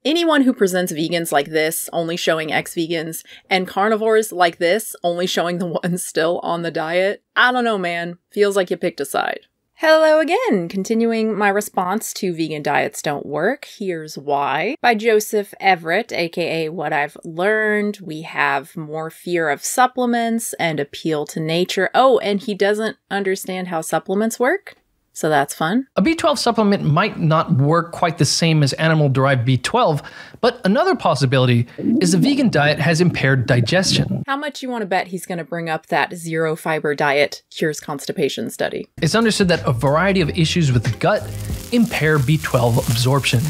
Anyone who presents vegans like this, only showing ex-vegans, and carnivores like this, only showing the ones still on the diet, I don't know, man. Feels like you picked a side. Hello again! Continuing my response to Vegan Diets Don't Work, Here's Why, by Joseph Everett, aka What I've Learned. We have more fear of supplements and appeal to nature. Oh, and he doesn't understand how supplements work? So that's fun. A B12 supplement might not work quite the same as animal-derived B12, but another possibility is the vegan diet has impaired digestion. How much you want to bet he's going to bring up that zero-fiber diet cures constipation study? It's understood that a variety of issues with the gut impair B12 absorption.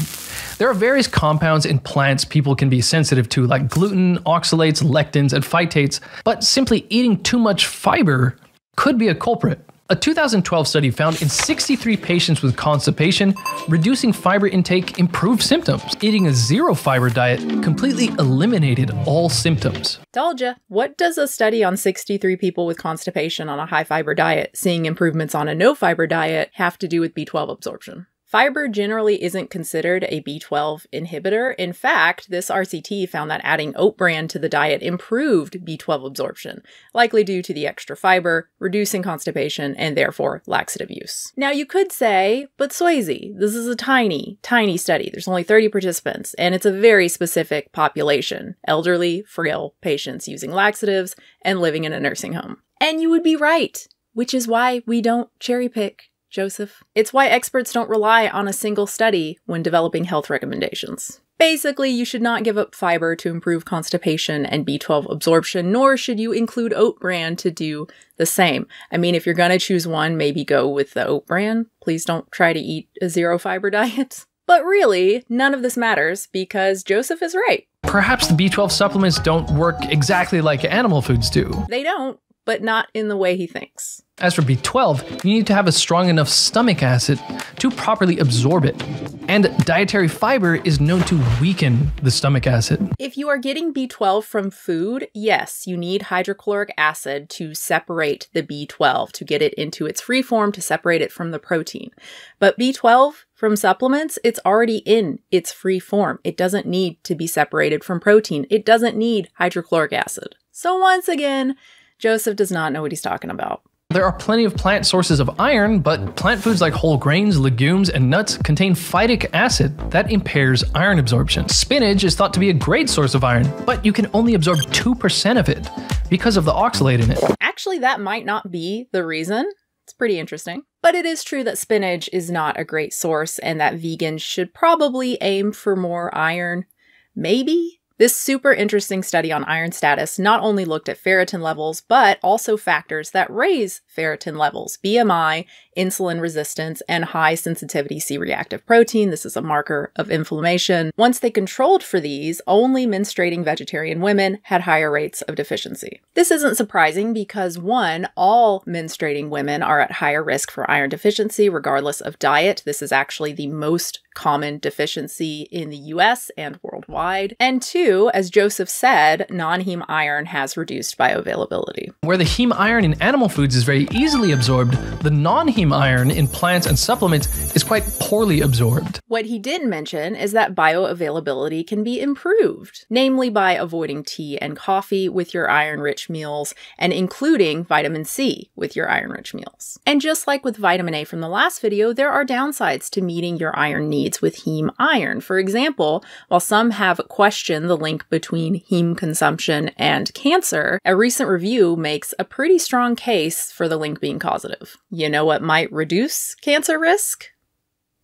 There are various compounds in plants people can be sensitive to, like gluten, oxalates, lectins, and phytates, but simply eating too much fiber could be a culprit. A 2012 study found in 63 patients with constipation, reducing fiber intake improved symptoms. Eating a zero-fiber diet completely eliminated all symptoms. Told ya. What does a study on 63 people with constipation on a high-fiber diet seeing improvements on a no-fiber diet have to do with B12 absorption? Fiber generally isn't considered a B12 inhibitor. In fact, this RCT found that adding oat bran to the diet improved B12 absorption, likely due to the extra fiber, reducing constipation, and therefore laxative use. Now you could say, but Swayze, this is a tiny study. There's only 30 participants, and it's a very specific population: elderly, frail patients using laxatives and living in a nursing home. And you would be right, which is why we don't cherry pick, Joseph. It's why experts don't rely on a single study when developing health recommendations. Basically, you should not give up fiber to improve constipation and B12 absorption, nor should you include oat bran to do the same. I mean, if you're gonna choose one, maybe go with the oat bran. Please don't try to eat a zero-fiber diet. But really, none of this matters because Joseph is right. Perhaps the B12 supplements don't work exactly like animal foods do. They don't, but not in the way he thinks. As for B12, you need to have a strong enough stomach acid to properly absorb it. And dietary fiber is known to weaken the stomach acid. If you are getting B12 from food, yes, you need hydrochloric acid to separate the B12, to get it into its free form, to separate it from the protein. But B12 from supplements, it's already in its free form. It doesn't need to be separated from protein. It doesn't need hydrochloric acid. So once again, Joseph does not know what he's talking about. There are plenty of plant sources of iron, but plant foods like whole grains, legumes, and nuts contain phytic acid that impairs iron absorption. Spinach is thought to be a great source of iron, but you can only absorb 2% of it because of the oxalate in it. Actually, that might not be the reason. It's pretty interesting. But it is true that spinach is not a great source and that vegans should probably aim for more iron. Maybe? This super interesting study on iron status not only looked at ferritin levels, but also factors that raise ferritin levels: BMI, insulin resistance, and high sensitivity C-reactive protein. This is a marker of inflammation. Once they controlled for these, only menstruating vegetarian women had higher rates of deficiency. This isn't surprising because, one, all menstruating women are at higher risk for iron deficiency regardless of diet. This is actually the most common deficiency in the US and worldwide. And two, as Joseph said, non-heme iron has reduced bioavailability. Where the heme iron in animal foods is very easily absorbed, the non-heme iron in plants and supplements is quite poorly absorbed. What he didn't mention is that bioavailability can be improved, namely by avoiding tea and coffee with your iron-rich meals and including vitamin C with your iron-rich meals. And just like with vitamin A from the last video, there are downsides to meeting your iron needs with heme iron. For example, while some have questioned the link between heme consumption and cancer, a recent review makes a pretty strong case for the link being causative. You know what might reduce cancer risk?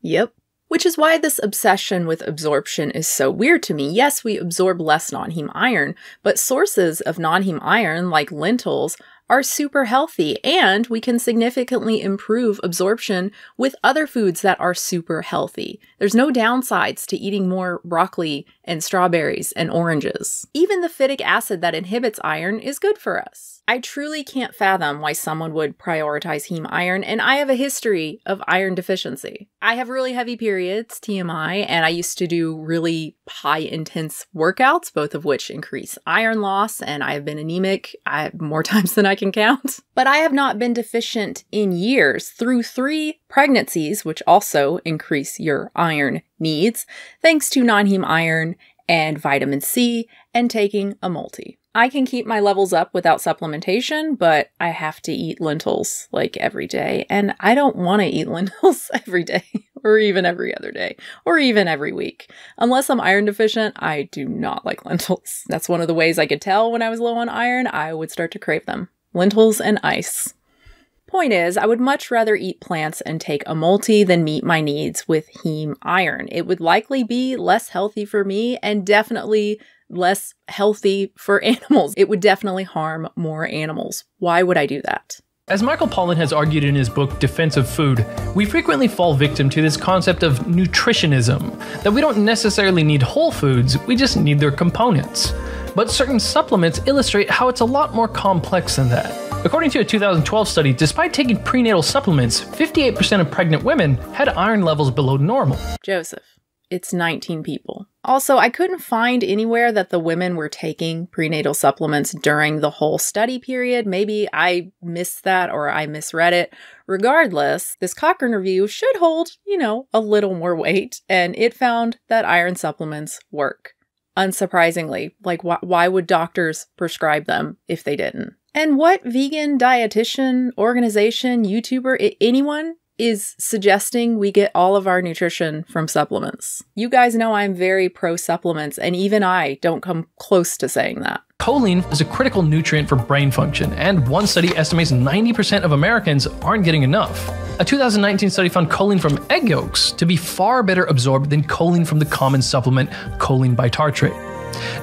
Yep. Which is why this obsession with absorption is so weird to me. Yes, we absorb less non-heme iron, but sources of non-heme iron, like lentils, are super healthy, and we can significantly improve absorption with other foods that are super healthy. There's no downsides to eating more broccoli and strawberries and oranges. Even the phytic acid that inhibits iron is good for us. I truly can't fathom why someone would prioritize heme iron, and I have a history of iron deficiency. I have really heavy periods, TMI, and I used to do really high-intense workouts, both of which increase iron loss, and I have been anemic more times than I can count. But I have not been deficient in years through 3 pregnancies, which also increase your iron needs, thanks to non-heme iron and vitamin C and taking a multi. I can keep my levels up without supplementation, but I have to eat lentils like every day, and I don't want to eat lentils every day, or even every other day, or even every week. Unless I'm iron deficient, I do not like lentils. That's one of the ways I could tell when I was low on iron. I would start to crave them. Lentils and ice. Point is, I would much rather eat plants and take a multi than meet my needs with heme iron. It would likely be less healthy for me and definitely less healthy for animals. It would definitely harm more animals. Why would I do that? As Michael Pollan has argued in his book Defense of Food, we frequently fall victim to this concept of nutritionism, that we don't necessarily need whole foods, we just need their components. But certain supplements illustrate how it's a lot more complex than that. According to a 2012 study, despite taking prenatal supplements, 58% of pregnant women had iron levels below normal. Joseph, it's 19 people. Also, I couldn't find anywhere that the women were taking prenatal supplements during the whole study period. Maybe I missed that or I misread it. Regardless, this Cochrane review should hold, a little more weight, and it found that iron supplements work. Unsurprisingly, why would doctors prescribe them if they didn't? And what vegan dietitian, organization, YouTuber, anyone is suggesting we get all of our nutrition from supplements? You guys know I'm very pro supplements, and even I don't come close to saying that. Choline is a critical nutrient for brain function, and one study estimates 90% of Americans aren't getting enough. A 2019 study found choline from egg yolks to be far better absorbed than choline from the common supplement choline bitartrate.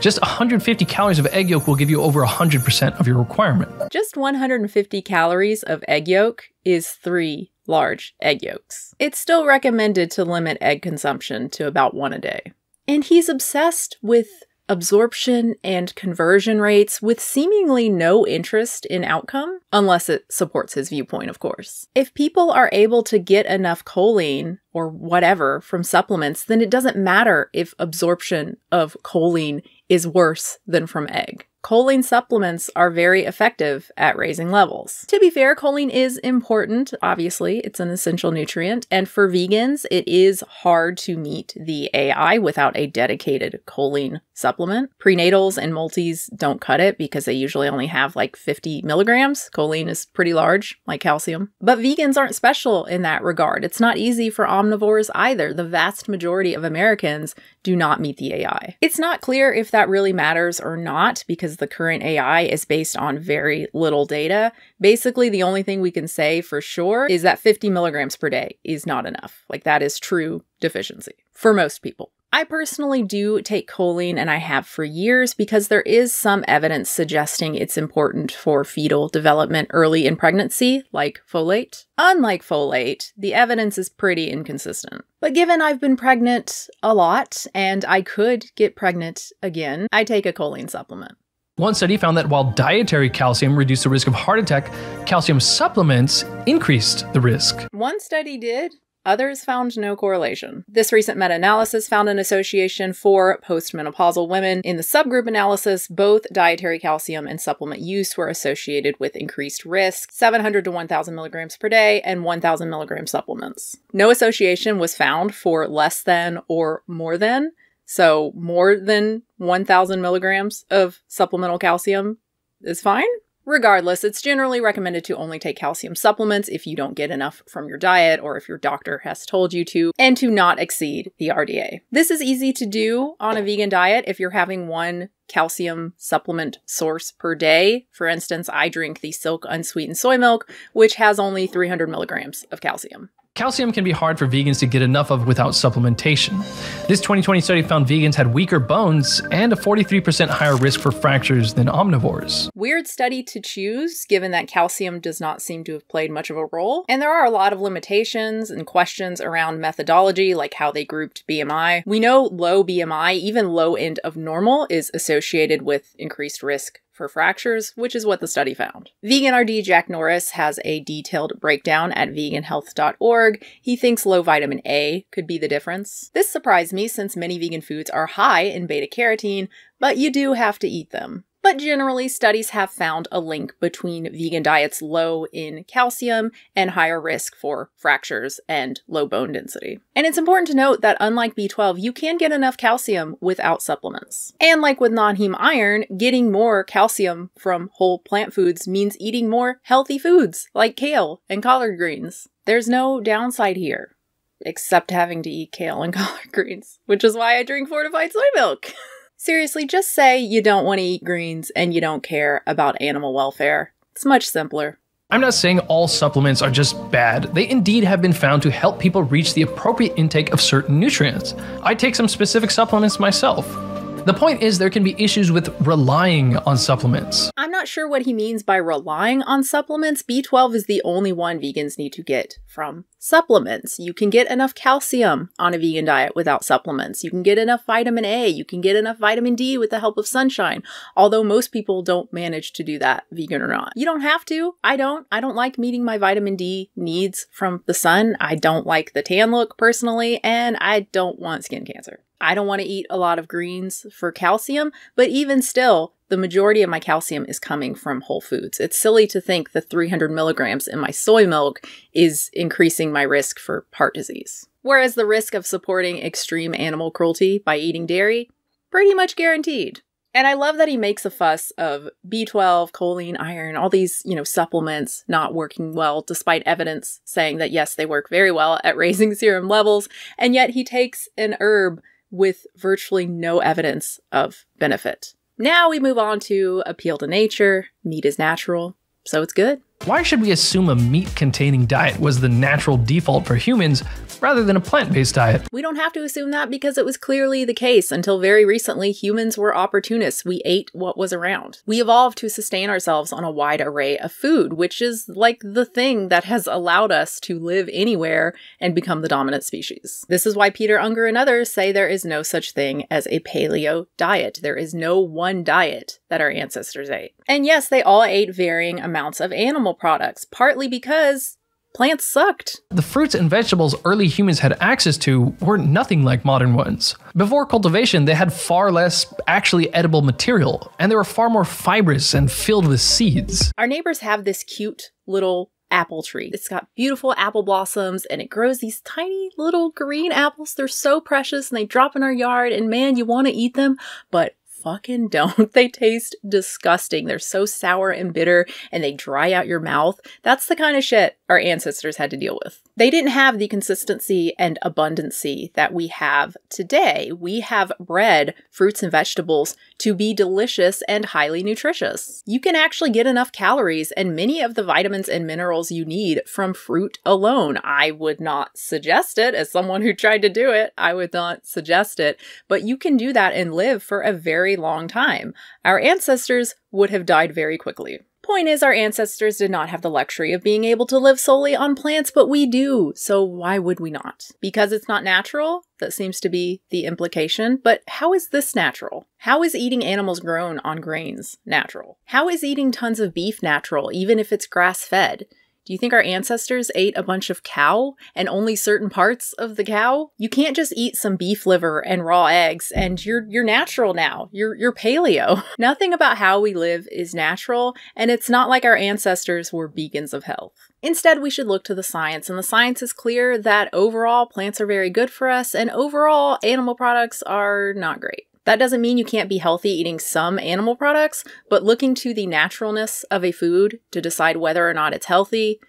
Just 150 calories of egg yolk will give you over 100% of your requirement. Just 150 calories of egg yolk is 3 large egg yolks. It's still recommended to limit egg consumption to about 1 a day. And he's obsessed with absorption and conversion rates with seemingly no interest in outcome, unless it supports his viewpoint, of course. If people are able to get enough choline or whatever from supplements, then it doesn't matter if absorption of choline is worse than from egg. Choline supplements are very effective at raising levels. To be fair, choline is important. Obviously, it's an essential nutrient. And for vegans, it is hard to meet the AI without a dedicated choline supplement. Prenatals and multis don't cut it because they usually only have like 50 milligrams. Choline is pretty large, like calcium. But vegans aren't special in that regard. It's not easy for omnivores either. The vast majority of Americans do not meet the AI. It's not clear if that really matters or not because the current AI is based on very little data. Basically, the only thing we can say for sure is that 50 milligrams per day is not enough. That is true deficiency for most people. I personally do take choline, and I have for years, because there is some evidence suggesting it's important for fetal development early in pregnancy, like folate. Unlike folate, the evidence is pretty inconsistent. But given I've been pregnant a lot, and I could get pregnant again, I take a choline supplement. One study found that while dietary calcium reduced the risk of heart attack, calcium supplements increased the risk. One study did. Others found no correlation. This recent meta-analysis found an association for postmenopausal women. In the subgroup analysis, both dietary calcium and supplement use were associated with increased risk, 700 to 1,000 milligrams per day and 1,000 milligram supplements. No association was found for less than or more than. So more than 1,000 milligrams of supplemental calcium is fine. Regardless, it's generally recommended to only take calcium supplements if you don't get enough from your diet or if your doctor has told you to, and to not exceed the RDA. This is easy to do on a vegan diet if you're having one calcium supplement source per day. For instance, I drink the Silk unsweetened soy milk, which has only 300 milligrams of calcium. Calcium can be hard for vegans to get enough of without supplementation. This 2020 study found vegans had weaker bones and a 43% higher risk for fractures than omnivores. Weird study to choose, given that calcium does not seem to have played much of a role. And there are a lot of limitations and questions around methodology, like how they grouped BMI. We know low BMI, even low end of normal, is associated with increased risk for fractures, which is what the study found. Vegan RD Jack Norris has a detailed breakdown at veganhealth.org. He thinks low vitamin A could be the difference. This surprised me since many vegan foods are high in beta-carotene, but you do have to eat them. But generally, studies have found a link between vegan diets low in calcium and higher risk for fractures and low bone density. And it's important to note that unlike B12, you can get enough calcium without supplements. And like with non-heme iron, getting more calcium from whole plant foods means eating more healthy foods like kale and collard greens. There's no downside here, except having to eat kale and collard greens, which is why I drink fortified soy milk. Seriously, just say you don't want to eat greens and you don't care about animal welfare. It's much simpler. I'm not saying all supplements are just bad. They indeed have been found to help people reach the appropriate intake of certain nutrients. I take some specific supplements myself. The point is there can be issues with relying on supplements. I'm not sure what he means by relying on supplements. B12 is the only one vegans need to get from supplements. You can get enough calcium on a vegan diet without supplements. You can get enough vitamin A. You can get enough vitamin D with the help of sunshine. Although most people don't manage to do that, vegan or not. You don't have to. I don't like meeting my vitamin D needs from the sun. I don't like the tan look personally, and I don't want skin cancer. I don't want to eat a lot of greens for calcium, but even still, the majority of my calcium is coming from whole foods. It's silly to think the 300 milligrams in my soy milk is increasing my risk for heart disease. Whereas the risk of supporting extreme animal cruelty by eating dairy, pretty much guaranteed. And I love that he makes a fuss of B12, choline, iron, all these, supplements not working well, despite evidence saying that yes, they work very well at raising serum levels. And yet he takes an herb with virtually no evidence of benefit. Now we move on to appeal to nature. Meat is natural, so it's good. Why should we assume a meat-containing diet was the natural default for humans rather than a plant-based diet? We don't have to assume that because it was clearly the case. Until very recently, humans were opportunists. We ate what was around. We evolved to sustain ourselves on a wide array of food, which is like the thing that has allowed us to live anywhere and become the dominant species. This is why Peter Unger and others say there is no such thing as a paleo diet. There is no one diet that our ancestors ate. And yes, they all ate varying amounts of animal products, partly because plants sucked. The fruits and vegetables early humans had access to were nothing like modern ones. Before cultivation, they had far less actually edible material, and they were far more fibrous and filled with seeds. Our neighbors have this cute little apple tree. It's got beautiful apple blossoms and it grows these tiny little green apples. They're so precious and they drop in our yard and man, you want to eat them, but fucking don't. They taste disgusting. They're so sour and bitter and they dry out your mouth. That's the kind of shit our ancestors had to deal with. They didn't have the consistency and abundancy that we have today. We have bred fruits and vegetables to be delicious and highly nutritious. You can actually get enough calories and many of the vitamins and minerals you need from fruit alone. I would not suggest it. As someone who tried to do it, I would not suggest it. But you can do that and live for a very long time. Our ancestors would have died very quickly. Point is, our ancestors did not have the luxury of being able to live solely on plants, but we do. So why would we not? Because it's not natural? That seems to be the implication. But how is this natural? How is eating animals grown on grains natural? How is eating tons of beef natural, even if it's grass-fed? Do you think our ancestors ate a bunch of cow and only certain parts of the cow? You can't just eat some beef liver and raw eggs and you're natural now. You're paleo. Nothing about how we live is natural, and it's not like our ancestors were beacons of health. Instead, we should look to the science, and the science is clear that overall plants are very good for us and overall animal products are not great. That doesn't mean you can't be healthy eating some animal products, but looking to the naturalness of a food to decide whether or not it's healthy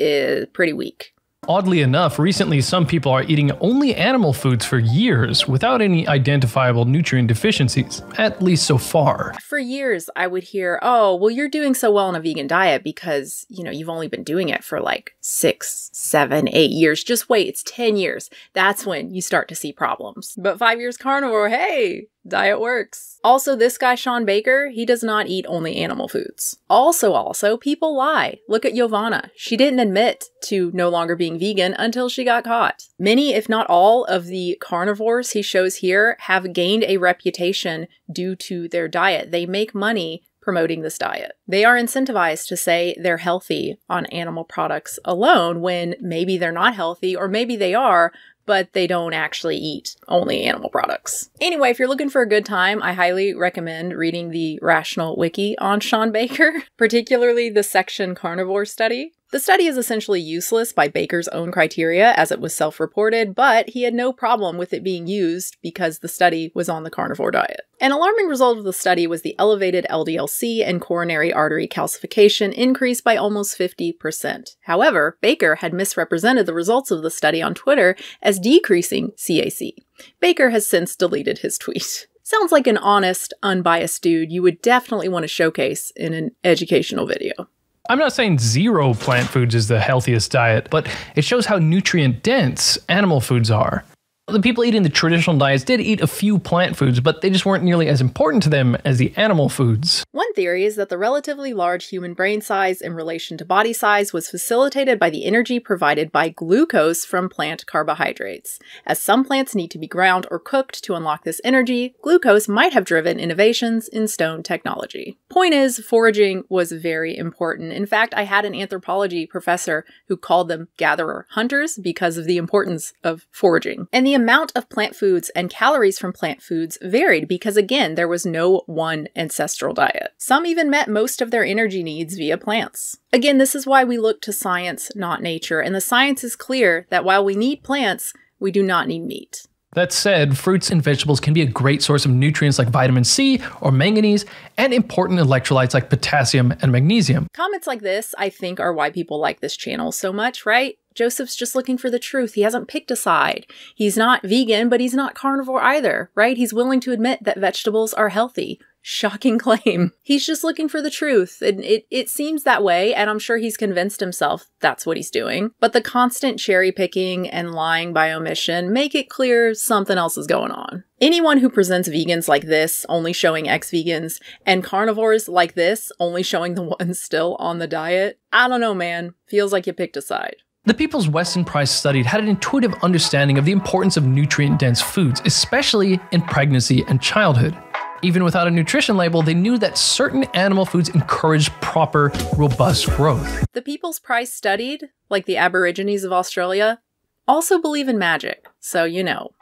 is pretty weak. Oddly enough, recently some people are eating only animal foods for years without any identifiable nutrient deficiencies, at least so far. For years, I would hear, oh, well, you're doing so well on a vegan diet because, you've only been doing it for like 6, 7, 8 years. Just wait, it's 10 years. That's when you start to see problems. But 5 years carnivore, hey, diet works. Also, this guy, Sean Baker, he does not eat only animal foods. Also, people lie. Look at Giovanna. She didn't admit to no longer being vegan until she got caught. Many, if not all, of the carnivores he shows here have gained a reputation due to their diet. They make money promoting this diet. They are incentivized to say they're healthy on animal products alone when maybe they're not healthy, or maybe they are, but they don't actually eat only animal products. Anyway, if you're looking for a good time, I highly recommend reading the Rational Wiki on Shawn Baker, particularly the section Carnivore Study. The study is essentially useless by Baker's own criteria, as it was self-reported, but he had no problem with it being used because the study was on the carnivore diet. An alarming result of the study was the elevated LDL-C and coronary artery calcification increased by almost 50%. However, Baker had misrepresented the results of the study on Twitter as decreasing CAC. Baker has since deleted his tweet. Sounds like an honest, unbiased dude you would definitely want to showcase in an educational video. I'm not saying zero plant foods is the healthiest diet, but it shows how nutrient-dense animal foods are. The people eating the traditional diets did eat a few plant foods, but they just weren't nearly as important to them as the animal foods. One theory is that the relatively large human brain size in relation to body size was facilitated by the energy provided by glucose from plant carbohydrates. As some plants need to be ground or cooked to unlock this energy, glucose might have driven innovations in stone technology. Point is, foraging was very important. In fact, I had an anthropology professor who called them gatherer-hunters because of the importance of foraging. And the amount of plant foods and calories from plant foods varied because, again, there was no one ancestral diet. Some even met most of their energy needs via plants. Again, this is why we look to science, not nature, and the science is clear that while we need plants, we do not need meat. That said, fruits and vegetables can be a great source of nutrients like vitamin C or manganese and important electrolytes like potassium and magnesium. Comments like this, I think, are why people like this channel so much, right? Joseph's just looking for the truth. He hasn't picked a side. He's not vegan, but he's not carnivore either, right? He's willing to admit that vegetables are healthy. Shocking claim. He's just looking for the truth. And it seems that way, and I'm sure he's convinced himself that's what he's doing. But the constant cherry picking and lying by omission make it clear something else is going on. Anyone who presents vegans like this, only showing ex-vegans, and carnivores like this, only showing the ones still on the diet, I don't know, man. Feels like you picked a side. The peoples Weston Price studied had an intuitive understanding of the importance of nutrient-dense foods, especially in pregnancy and childhood. Even without a nutrition label, they knew that certain animal foods encouraged proper, robust growth. The peoples Price studied, like the Aborigines of Australia, also believe in magic. So, you know,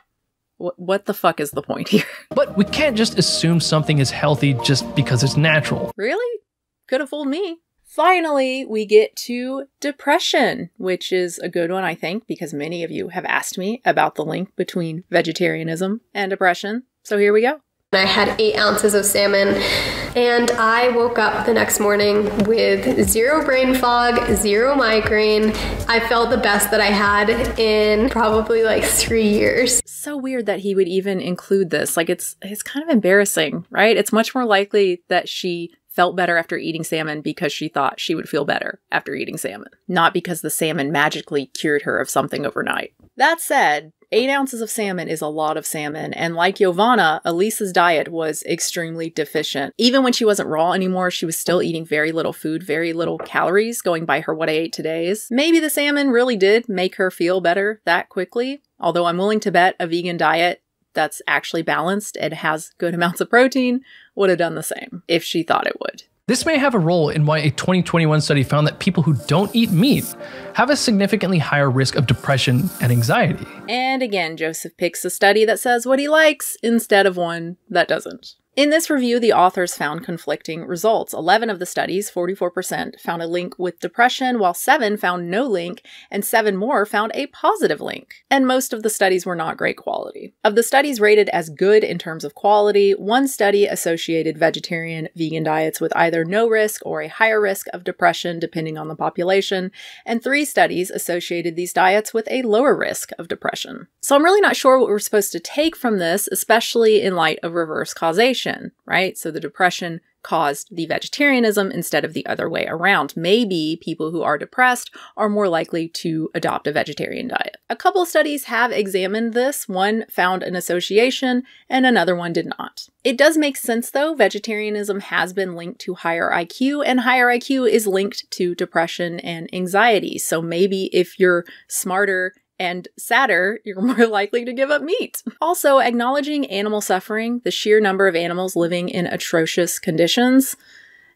what the fuck is the point here? But we can't just assume something is healthy just because it's natural. Really? Could have fooled me. Finally, we get to depression, which is a good one, I think, because many of you have asked me about the link between vegetarianism and depression. So here we go. I had 8 ounces of salmon, and I woke up the next morning with 0 brain fog, 0 migraine. I felt the best that I had in probably like 3 years. So weird that he would even include this. Like, it's kind of embarrassing, right? It's much more likely that she felt better after eating salmon because she thought she would feel better after eating salmon, not because the salmon magically cured her of something overnight. That said, 8 ounces of salmon is a lot of salmon, and like Giovanna, Elisa's diet was extremely deficient. Even when she wasn't raw anymore, she was still eating very little food, very little calories, going by her what I ate today's. Maybe the salmon really did make her feel better that quickly, although I'm willing to bet a vegan diet that's actually balanced and has good amounts of protein would have done the same if she thought it would. This may have a role in why a 2021 study found that people who don't eat meat have a significantly higher risk of depression and anxiety. And again, Joseph picks a study that says what he likes instead of one that doesn't. In this review, the authors found conflicting results. 11 of the studies, 44%, found a link with depression, while 7 found no link, and 7 more found a positive link. And most of the studies were not great quality. Of the studies rated as good in terms of quality, 1 study associated vegetarian-vegan diets with either no risk or a higher risk of depression, depending on the population, and 3 studies associated these diets with a lower risk of depression. So I'm really not sure what we're supposed to take from this, especially in light of reverse causation. Right? So the depression caused the vegetarianism instead of the other way around. Maybe people who are depressed are more likely to adopt a vegetarian diet. A couple of studies have examined this. One found an association and another one did not. It does make sense though. Vegetarianism has been linked to higher IQ, and higher IQ is linked to depression and anxiety. So maybe if you're smarter and sadder, you're more likely to give up meat. Also, acknowledging animal suffering, the sheer number of animals living in atrocious conditions,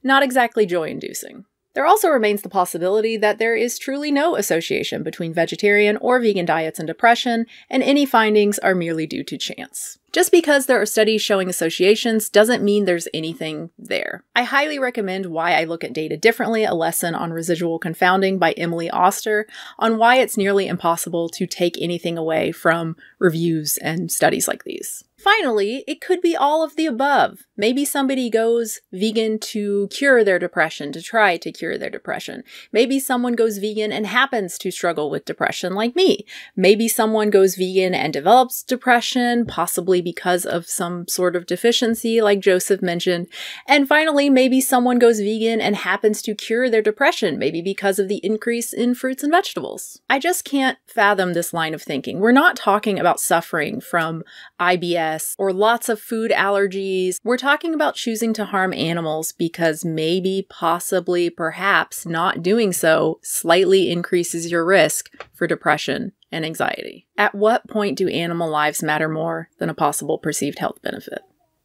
not exactly joy-inducing. There also remains the possibility that there is truly no association between vegetarian or vegan diets and depression, and any findings are merely due to chance. Just because there are studies showing associations doesn't mean there's anything there. I highly recommend Why I Look at Data Differently, a lesson on residual confounding by Emily Oster, on why it's nearly impossible to take anything away from reviews and studies like these. Finally, it could be all of the above. Maybe somebody goes vegan to cure their depression, to try to cure their depression. Maybe someone goes vegan and happens to struggle with depression like me. Maybe someone goes vegan and develops depression, possibly because of some sort of deficiency like Joseph mentioned. And finally, maybe someone goes vegan and happens to cure their depression, maybe because of the increase in fruits and vegetables. I just can't fathom this line of thinking. We're not talking about suffering from IBS or lots of food allergies. We're talking about choosing to harm animals because maybe, possibly, perhaps not doing so slightly increases your risk for depression and anxiety. At what point do animal lives matter more than a possible perceived health benefit?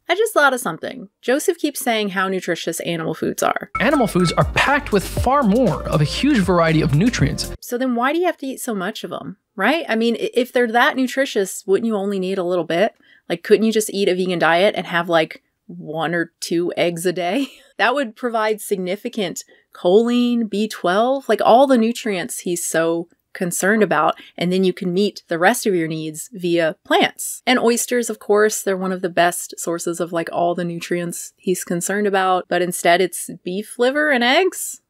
I just thought of something. Joseph keeps saying how nutritious animal foods are. Animal foods are packed with far more of a huge variety of nutrients. So then why do you have to eat so much of them, right? I mean, if they're that nutritious, wouldn't you only need a little bit? Like, couldn't you just eat a vegan diet and have like 1 or 2 eggs a day? That would provide significant choline, B12, like all the nutrients he's so concerned about, and then you can meet the rest of your needs via plants. And oysters, of course, they're one of the best sources of like all the nutrients he's concerned about, but instead it's beef liver and eggs?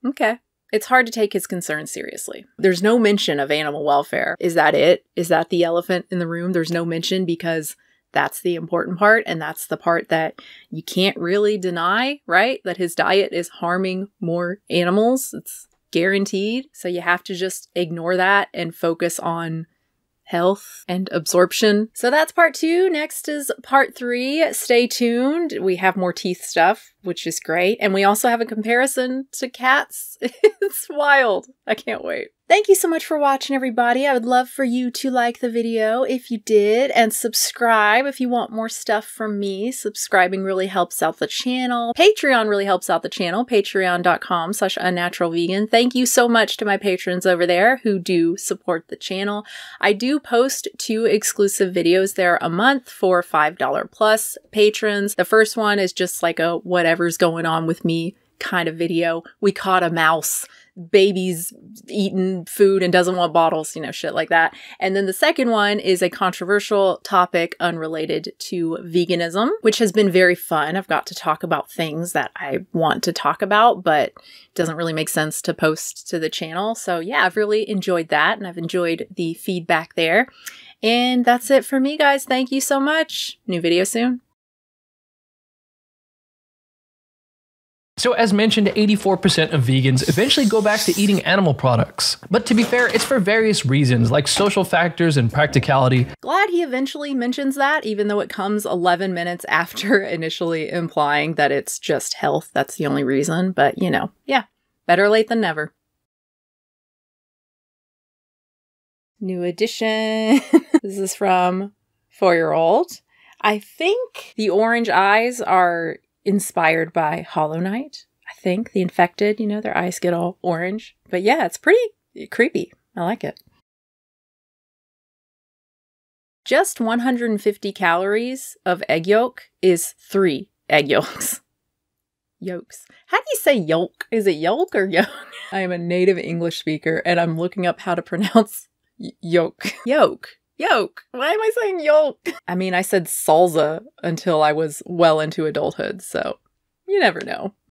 Okay. It's hard to take his concerns seriously. There's no mention of animal welfare. Is that it? Is that the elephant in the room? There's no mention because that's the important part, and that's the part that you can't really deny, right? That his diet is harming more animals. It's guaranteed. So you have to just ignore that and focus on health and absorption. So that's part 2. Next is part 3. Stay tuned. We have more teeth stuff, which is great. And we also have a comparison to cats. It's wild. I can't wait. Thank you so much for watching, everybody. I would love for you to like the video if you did, and subscribe if you want more stuff from me. Subscribing really helps out the channel. Patreon really helps out the channel. Patreon.com/unnaturalvegan. Thank you so much to my patrons over there who do support the channel. I do post 2 exclusive videos there a month for $5 plus patrons. The first one is just like a whatever's going on with me kind of video. We caught a mouse. Baby's eating food and doesn't want bottles, you know, shit like that. And then the second one is a controversial topic unrelated to veganism, which has been very fun. I've got to talk about things that I want to talk about, but it doesn't really make sense to post to the channel. So yeah, I've really enjoyed that, and I've enjoyed the feedback there. And that's it for me, guys. Thank you so much. New video soon. So as mentioned, 84% of vegans eventually go back to eating animal products. But to be fair, it's for various reasons, like social factors and practicality. Glad he eventually mentions that, even though it comes 11 minutes after initially implying that it's just health. That's the only reason. But, you know, yeah, better late than never. New edition. This is from 4-year-old. I think the orange eyes are inspired by Hollow Knight. I think the infected, you know, their eyes get all orange. But yeah, it's pretty creepy. I like it. Just 150 calories of egg yolk is 3 egg yolks. Yolks. How do you say yolk? Is it yolk or yolk? I am a native English speaker and I'm looking up how to pronounce yolk. Yolk. Yolk. Why am I saying yolk? I mean, I said salsa until I was well into adulthood, so you never know.